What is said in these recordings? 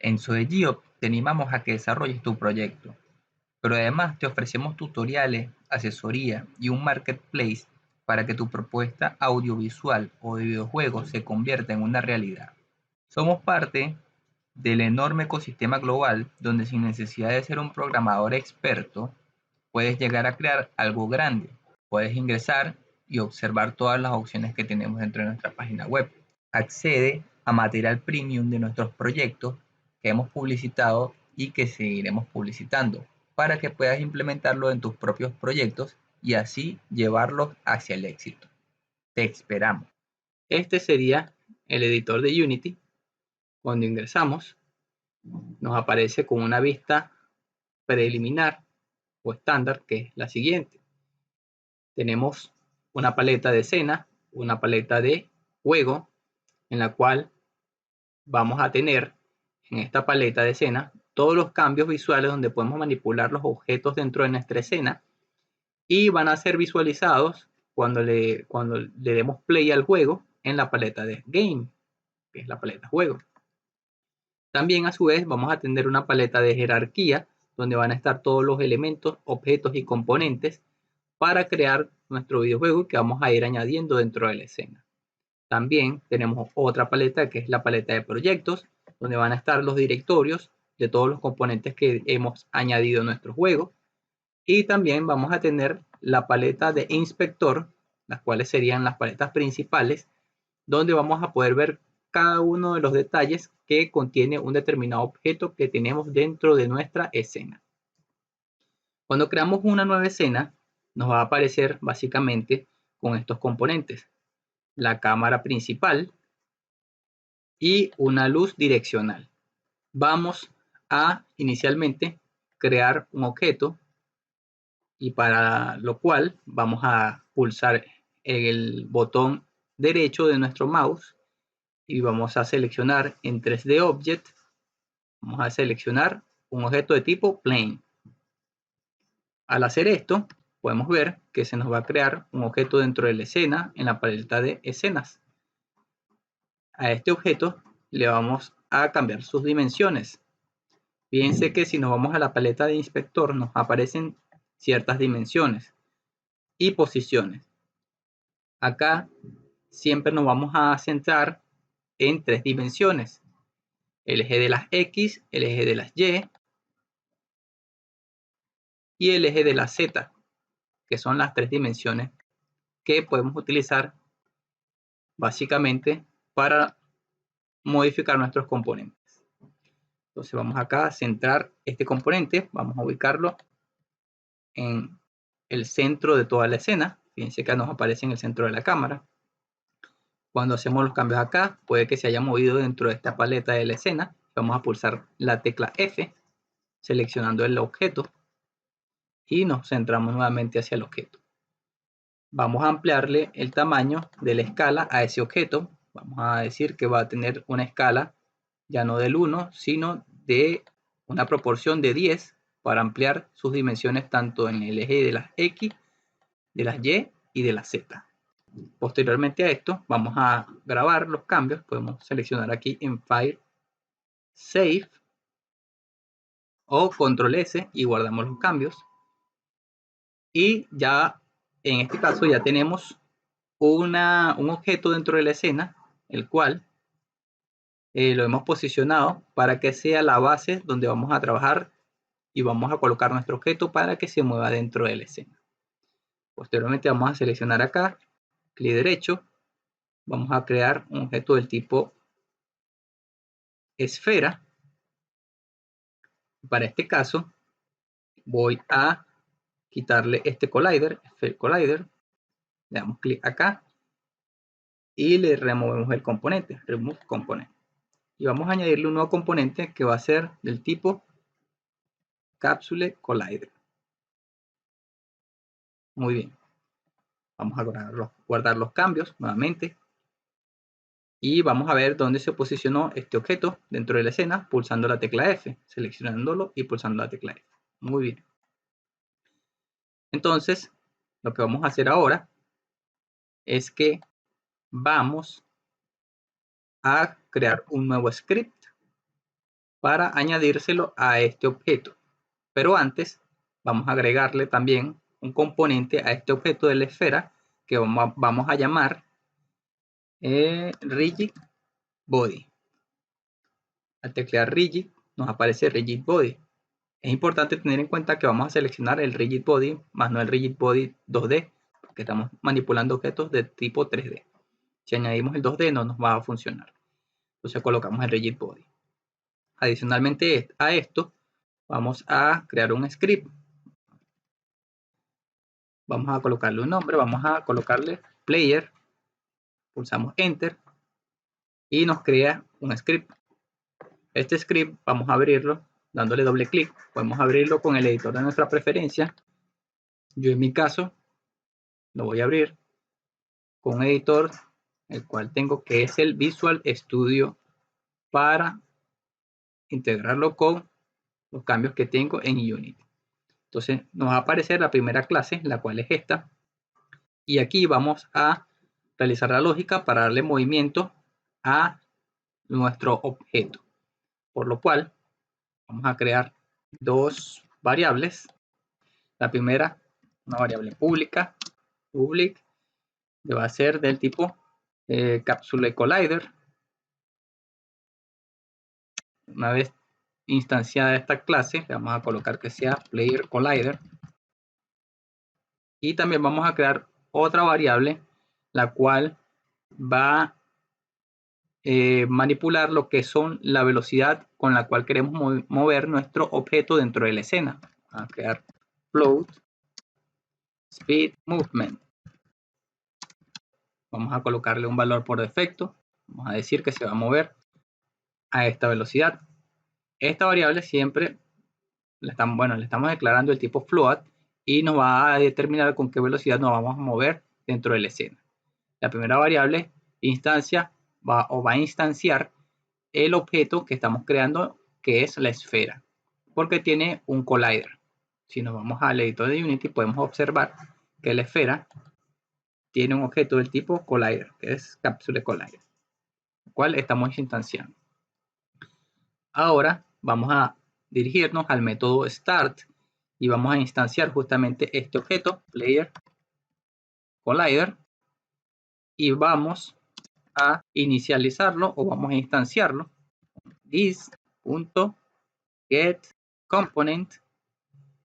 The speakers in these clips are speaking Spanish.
En SodeGeob te animamos a que desarrolles tu proyecto, pero además te ofrecemos tutoriales, asesoría y un marketplace para que tu propuesta audiovisual o de videojuegos se convierta en una realidad. Somos parte del enorme ecosistema global donde sin necesidad de ser un programador experto, puedes llegar a crear algo grande. Puedes ingresar y observar todas las opciones que tenemos dentro de nuestra página web. Accede a material premium de nuestros proyectos que hemos publicitado y que seguiremos publicitando para que puedas implementarlo en tus propios proyectos y así llevarlos hacia el éxito. Te esperamos. Este sería el editor de Unity. Cuando ingresamos, nos aparece con una vista preliminar o estándar, que es la siguiente. Tenemos una paleta de escena, una paleta de juego, en la cual vamos a tener en esta paleta de escena todos los cambios visuales donde podemos manipular los objetos dentro de nuestra escena y van a ser visualizados cuando le demos play al juego en la paleta de Game, que es la paleta juego. También a su vez vamos a tener una paleta de jerarquía donde van a estar todos los elementos, objetos y componentes para crear nuestro videojuego que vamos a ir añadiendo dentro de la escena. También tenemos otra paleta que es la paleta de proyectos, donde van a estar los directorios de todos los componentes que hemos añadido a nuestro juego. Y también vamos a tener la paleta de inspector, las cuales serían las paletas principales, donde vamos a poder ver cada uno de los detalles que contiene un determinado objeto que tenemos dentro de nuestra escena. Cuando creamos una nueva escena, nos va a aparecer básicamente con estos componentes: la cámara principal y una luz direccional. Vamos a inicialmente crear un objeto y para lo cual vamos a pulsar el botón derecho de nuestro mouse y vamos a seleccionar en 3D Object, vamos a seleccionar un objeto de tipo plane. Al hacer esto, podemos ver que se nos va a crear un objeto dentro de la escena en la paleta de escenas. A este objeto le vamos a cambiar sus dimensiones. Fíjense que si nos vamos a la paleta de inspector nos aparecen ciertas dimensiones y posiciones. Acá siempre nos vamos a centrar en 3 dimensiones: el eje de las X, el eje de las y el eje de la Z, que son las 3 dimensiones que podemos utilizar básicamente para modificar nuestros componentes. Entonces vamos acá a centrar este componente, vamos a ubicarlo en el centro de toda la escena. Fíjense que nos aparece en el centro de la cámara. Cuando hacemos los cambios acá, puede que se haya movido dentro de esta paleta de la escena. Vamos a pulsar la tecla F, seleccionando el objeto, y nos centramos nuevamente hacia el objeto. Vamos a ampliarle el tamaño de la escala a ese objeto. Vamos a decir que va a tener una escala ya no del 1, sino de una proporción de 10 para ampliar sus dimensiones tanto en el eje de las X, de las Y y de la Z. Posteriormente a esto vamos a grabar los cambios. Podemos seleccionar aquí en File, Save o Control S y guardamos los cambios. Y ya en este caso ya tenemos un objeto dentro de la escena, el cual lo hemos posicionado para que sea la base donde vamos a trabajar y vamos a colocar nuestro objeto para que se mueva dentro de la escena. Posteriormente vamos a seleccionar acá, clic derecho, vamos a crear un objeto del tipo esfera. Para este caso voy a quitarle este collider, le damos clic acá y le removemos el componente, remove component, y vamos a añadirle un nuevo componente que va a ser del tipo capsule collider. Muy bien, vamos a guardar los cambios nuevamente y vamos a ver dónde se posicionó este objeto dentro de la escena pulsando la tecla F, seleccionándolo y pulsando la tecla F. Muy bien. Entonces, lo que vamos a hacer ahora es que vamos a crear un nuevo script para añadírselo a este objeto. Pero antes vamos a agregarle también un componente a este objeto de la esfera que vamos a llamar rigid body. Al teclear rigid nos aparece rigid body. Es importante tener en cuenta que vamos a seleccionar el rigid body más no el rigid body 2D, porque estamos manipulando objetos de tipo 3D. Si añadimos el 2D no nos va a funcionar. Entonces colocamos el rigid body. Adicionalmente a esto vamos a crear un script. Vamos a colocarle un nombre, vamos a colocarle player, pulsamos enter y nos crea un script. Este script vamos a abrirlo dándole doble clic. Podemos abrirlo con el editor de nuestra preferencia. Yo en mi caso lo voy a abrir con un editor el cual tengo, que es el Visual Studio, para integrarlo con los cambios que tengo en Unity. Entonces nos va a aparecer la primera clase, la cual es esta, y aquí vamos a realizar la lógica para darle movimiento a nuestro objeto, por lo cual vamos a crear dos variables. La primera, una variable pública, public, que va a ser del tipo capsule collider. Una vez instanciada esta clase, le vamos a colocar que sea player collider, y también vamos a crear otra variable la cual va a manipular lo que son la velocidad con la cual queremos mover nuestro objeto dentro de la escena. A crear float speed movement. Vamos a colocarle un valor por defecto. Vamos a decir que se va a mover a esta velocidad. Esta variable siempre le estamos declarando el tipo float y nos va a determinar con qué velocidad nos vamos a mover dentro de la escena. La primera variable instancia va a instanciar el objeto que estamos creando, que es la esfera, porque tiene un collider. Si nos vamos al editor de Unity podemos observar que la esfera tiene un objeto del tipo collider, que es capsule collider, el cual estamos instanciando. Ahora vamos a dirigirnos al método start y vamos a instanciar justamente este objeto, player collider, y vamos a inicializarlo o vamos a instanciarlo. This.getComponent,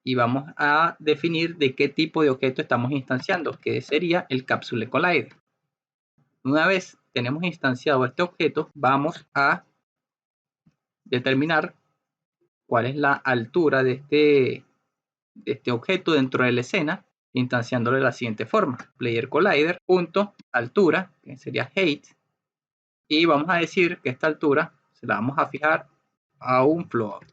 y vamos a definir de qué tipo de objeto estamos instanciando, que sería el capsule collider. Una vez tenemos instanciado este objeto, vamos a determinar cuál es la altura de este objeto dentro de la escena, instanciándolo de la siguiente forma: player collider punto altura, que sería height, y vamos a decir que esta altura se la vamos a fijar a un float.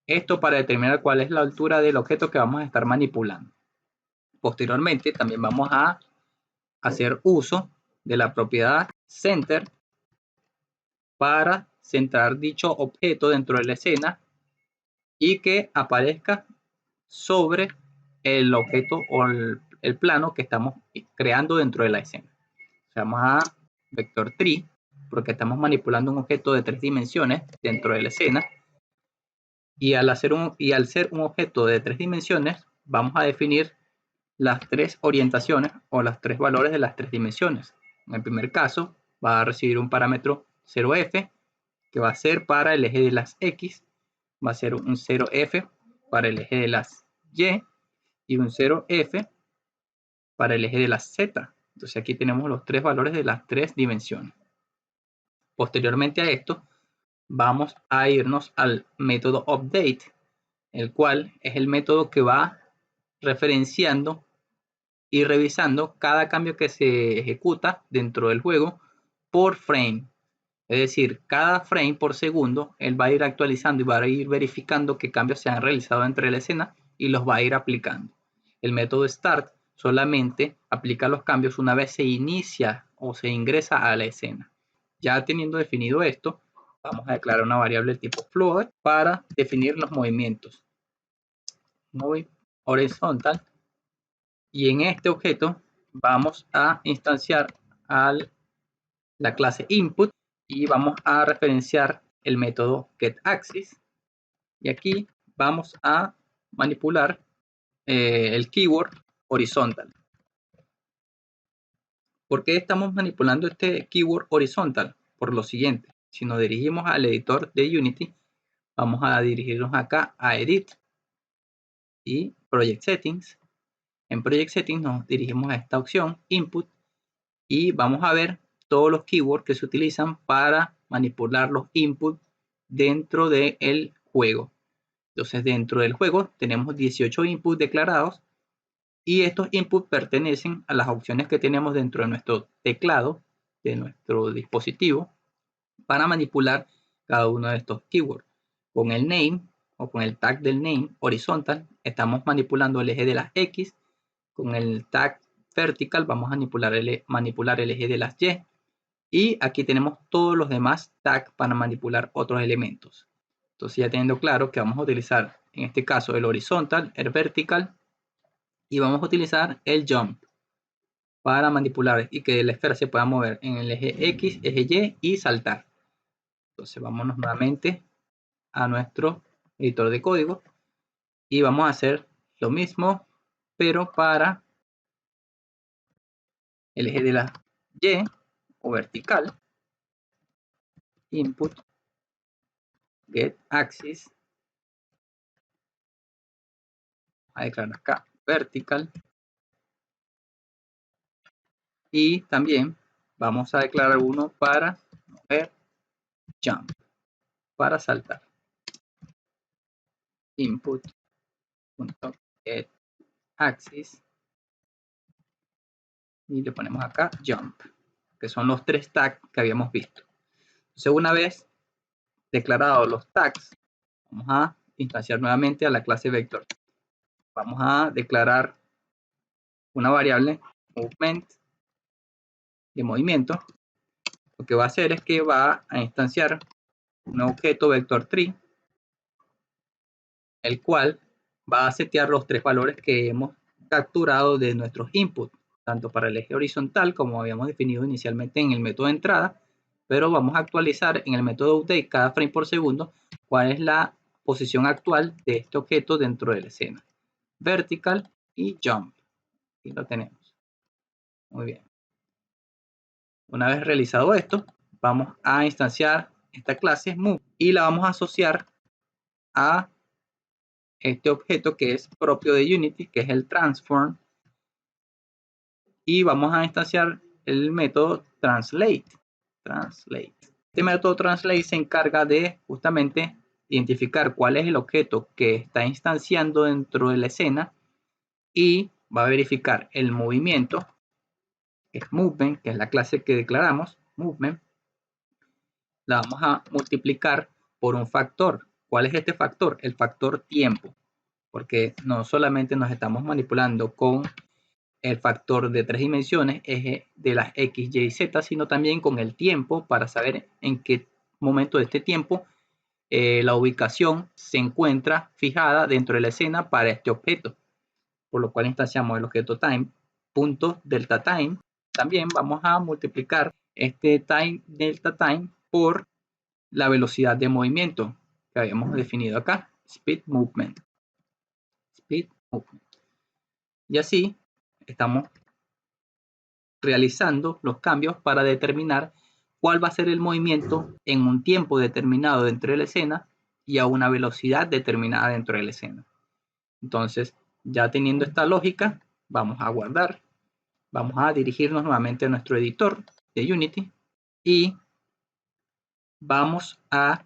Esto para determinar cuál es la altura del objeto que vamos a estar manipulando. Posteriormente también vamos a hacer uso de la propiedad center para centrar dicho objeto dentro de la escena y que aparezca sobre el objeto o el plano que estamos creando dentro de la escena. Vamos a vector tree porque estamos manipulando un objeto de 3 dimensiones dentro de la escena, y al ser un objeto de 3 dimensiones vamos a definir las 3 orientaciones o los 3 valores de las 3 dimensiones. En el primer caso va a recibir un parámetro 0f, que va a ser para el eje de las X, va a ser un 0f para el eje de las Y y un 0f para el eje de las Z. Entonces aquí tenemos los 3 valores de las 3 dimensiones. Posteriormente a esto vamos a irnos al método update, el cual es el método que va referenciando y revisando cada cambio que se ejecuta dentro del juego por frame. Es decir, cada frame por segundo él va a ir actualizando y va a ir verificando qué cambios se han realizado entre la escena y los va a ir aplicando. El método start solamente aplica los cambios una vez se inicia o se ingresa a la escena. Ya teniendo definido esto, vamos a declarar una variable tipo float para definir los movimientos. Move horizontal, y en este objeto vamos a instanciar la clase input y vamos a referenciar el método getAxis y aquí vamos a manipular el keyword horizontal. ¿Por qué estamos manipulando este keyword horizontal? Por lo siguiente, si nos dirigimos al editor de Unity, vamos a dirigirnos acá a Edit y Project Settings. En Project Settings nos dirigimos a esta opción, Input, y vamos a ver todos los keywords que se utilizan para manipular los inputs dentro del juego. Entonces, dentro del juego tenemos 18 inputs declarados y estos inputs pertenecen a las opciones que tenemos dentro de nuestro teclado, de nuestro dispositivo, para manipular cada uno de estos keywords. Con el name o con el tag del name horizontal, estamos manipulando el eje de las X. Con el tag vertical vamos a manipular el eje de las Y. Y aquí tenemos todos los demás tags para manipular otros elementos. Entonces, ya teniendo claro que vamos a utilizar en este caso el horizontal, el vertical, y vamos a utilizar el jump para manipular y que la esfera se pueda mover en el eje X, eje Y y saltar. Entonces, vámonos nuevamente a nuestro editor de código y vamos a hacer lo mismo, pero para el eje de la Y o vertical, input getAxis, a declarar acá vertical, y también vamos a declarar uno para mover jump, para saltar, input.getAxis y le ponemos acá jump, que son los 3 tags que habíamos visto. Entonces, una vez declarados los tags, vamos a instanciar nuevamente a la clase vector. Vamos a declarar una variable movement de movimiento. Lo que va a hacer es que va a instanciar un objeto vector tree, el cual va a setear los 3 valores que hemos capturado de nuestros inputs, tanto para el eje horizontal como habíamos definido inicialmente en el método de entrada, pero vamos a actualizar en el método update cada frame por segundo cuál es la posición actual de este objeto dentro de la escena. Vertical y jump. Aquí lo tenemos. Muy bien. Una vez realizado esto, vamos a instanciar esta clase move y la vamos a asociar a este objeto que es propio de Unity, que es el transform, y vamos a instanciar el método translate. Este método translate se encarga de justamente identificar cuál es el objeto que está instanciando dentro de la escena y va a verificar el movimiento, que es movement, que es la clase que declaramos, movement, la vamos a multiplicar por un factor. ¿Cuál es este factor? El factor tiempo, porque no solamente nos estamos manipulando con el factor de 3 dimensiones, eje de las X, Y y Z, sino también con el tiempo para saber en qué momento de este tiempo la ubicación se encuentra fijada dentro de la escena para este objeto, por lo cual instanciamos el objeto time.deltaTime. También vamos a multiplicar este time delta time por la velocidad de movimiento que habíamos definido acá, speed movement. Y así estamos realizando los cambios para determinar cuál va a ser el movimiento en un tiempo determinado dentro de la escena y a una velocidad determinada dentro de la escena. Entonces, ya teniendo esta lógica, vamos a guardar, vamos a dirigirnos nuevamente a nuestro editor de Unity y vamos a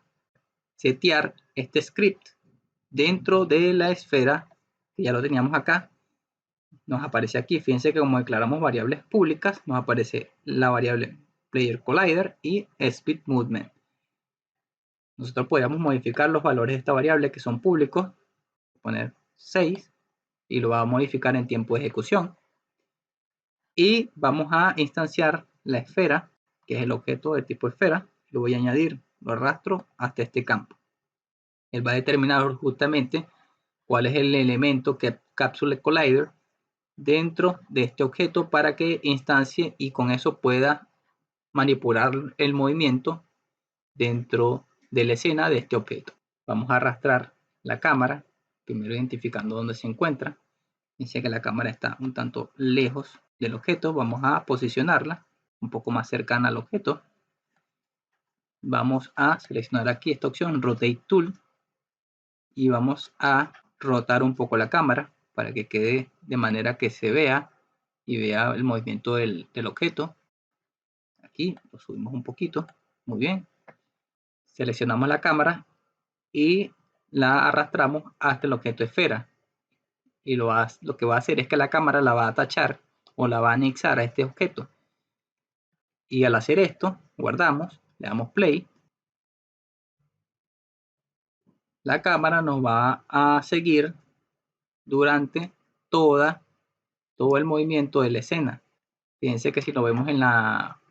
setear este script dentro de la esfera que ya lo teníamos acá. Nos aparece aquí, fíjense que como declaramos variables públicas, nos aparece la variable player collider y speed movement. Nosotros podríamos modificar los valores de esta variable que son públicos, poner 6 y lo va a modificar en tiempo de ejecución. Y vamos a instanciar la esfera, que es el objeto de tipo esfera. Lo voy a añadir, lo arrastro hasta este campo. Él va a determinar justamente cuál es el elemento que capsule collider dentro de este objeto para que instancie y con eso pueda manipular el movimiento dentro de la escena de este objeto. Vamos a arrastrar la cámara, primero identificando dónde se encuentra. Dice que la cámara está un tanto lejos del objeto. Vamos a posicionarla un poco más cercana al objeto. Vamos a seleccionar aquí esta opción, Rotate Tool, y vamos a rotar un poco la cámara para que quede de manera que se vea y vea el movimiento del objeto. Aquí lo subimos un poquito. Muy bien. Seleccionamos la cámara y la arrastramos hasta el objeto esfera. Y lo que va a hacer es que la cámara la va a tachar o la va a anexar a este objeto. Y al hacer esto, guardamos, le damos play. La cámara nos va a seguir durante todo el movimiento de la escena. Fíjense que si lo vemos en la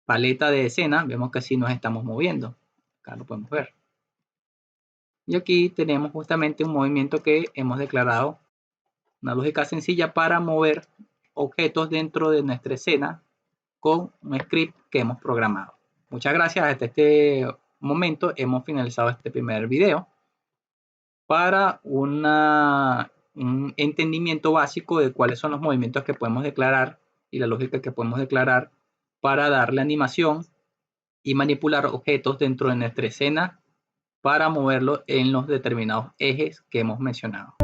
paleta de escena, vemos que sí nos estamos moviendo. Acá lo podemos ver. Y aquí tenemos justamente un movimiento que hemos declarado, una lógica sencilla para mover objetos dentro de nuestra escena con un script que hemos programado. Muchas gracias. Hasta este momento hemos finalizado este primer video para un entendimiento básico de cuáles son los movimientos que podemos declarar y la lógica que podemos declarar para darle animación y manipular objetos dentro de nuestra escena para moverlo en los determinados ejes que hemos mencionado.